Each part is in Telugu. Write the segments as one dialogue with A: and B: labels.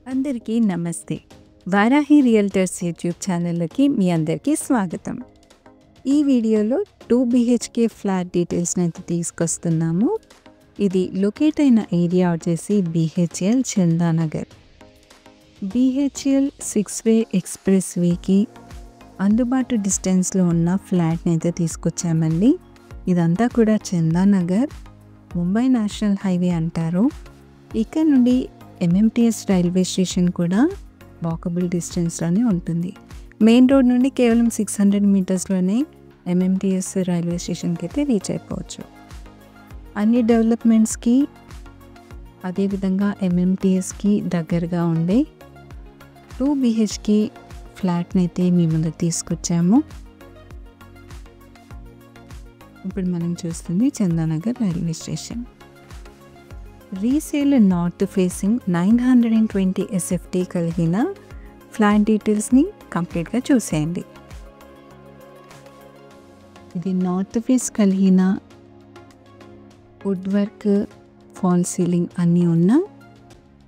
A: అందరికీ నమస్తే. వారాహి రియల్టర్స్ యూట్యూబ్ ఛానల్‌లోకి మీ అందరికీ స్వాగతం. ఈ వీడియోలో 2 BHK ఫ్లాట్ డీటెయిల్స్‌ని అయితే తీసుకొస్తున్నాము. ఇది లొకేట్ అయిన ఏరియా వచ్చేసి BHL చందానగర్. BHL 6-వే ఎక్స్‌ప్రెస్ వేకి అందుబాటు డిస్టెన్స్‌లో ఉన్న ఫ్లాట్‌ని అయితే తీసుకొచ్చామండి. ఇదంతా కూడా చందానగర్, ముంబై నేషనల్ హైవే అంటారు. ఇక్కడ నుండి MMTS రైల్వే స్టేషన్ కూడా వాకబుల్ డిస్టెన్స్‌లోనే ఉంటుంది. మెయిన్ రోడ్ నుండి కేవలం 600 మీటర్స్‌లోనే MMTS రైల్వే స్టేషన్‌కి అయితే రీచ్ అయిపోవచ్చు. అన్ని డెవలప్మెంట్స్‌కి అదేవిధంగా MMTSకి దగ్గరగా ఉండే 2 BHK ఫ్లాట్‌ని అయితే మీ ముందుకు తీసుకొచ్చాము. ఇప్పుడు మనం చూస్తుంది Chandanagar railway station. Resale north facing 920 SFT కలిగిన ఫ్లాట్ డీటెయిల్స్ని కంప్లీట్గా చూసేయండి. ఇది నార్త్ ఫేస్ కలిగిన వుడ్ వర్క్, ఫాల్ సీలింగ్ అన్నీ ఉన్న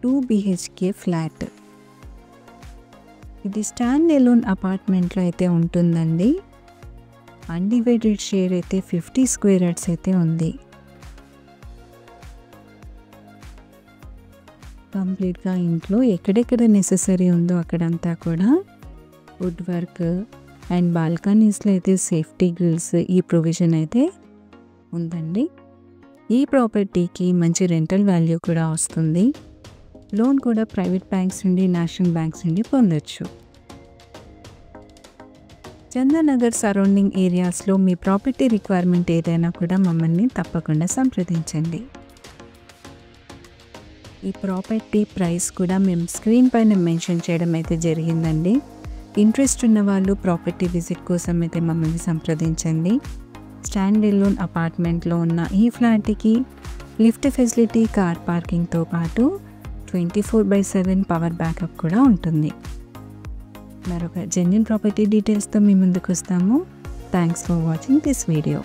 A: 2 BHK ఫ్లాట్. ఇది స్టాండ్ ఎలోన్ అపార్ట్మెంట్లో అయితే ఉంటుందండి. అన్డివైడెడ్ షేర్ అయితే 50 స్క్వేర్ యార్డ్స్ అయితే ఉంది. కంప్లీట్గా ఇంట్లో ఎక్కడెక్కడ నెససరీ ఉందో అక్కడంతా కూడా వుడ్ వర్క్ అండ్ బాల్కనీస్లో అయితే సేఫ్టీ గ్రిల్స్ ఈ ప్రొవిజన్ అయితే ఉందండి. ఈ ప్రాపర్టీకి మంచి రెంటల్ వాల్యూ కూడా వస్తుంది. లోన్ కూడా ప్రైవేట్ బ్యాంక్స్ నుండి, నేషనల్ బ్యాంక్స్ నుండి పొందొచ్చు. చందానగర్ సరౌండింగ్ ఏరియాస్లో మీ ప్రాపర్టీ రిక్వైర్మెంట్ ఏదైనా కూడా మమ్మల్ని తప్పకుండా సంప్రదించండి. ఈ ప్రాపర్టీ ప్రైస్ కూడా మేము స్క్రీన్ పైన మెన్షన్ చేయడం అయితే జరిగిందండి. ఇంట్రెస్ట్ ఉన్న వాళ్ళు ప్రాపర్టీ విజిట్ కోసం అయితే మమ్మల్ని సంప్రదించండి. స్టాండ్ ఎలోన్ అపార్ట్మెంట్లో ఉన్న ఈ ఫ్లాట్కి లిఫ్ట్ ఫెసిలిటీ, కార్ పార్కింగ్తో పాటు 24/7 పవర్ బ్యాకప్ కూడా ఉంటుంది. మరొక జెన్యూన్ ప్రాపర్టీ డీటెయిల్స్తో మీ ముందుకు వస్తాము. Thanks for watching this video.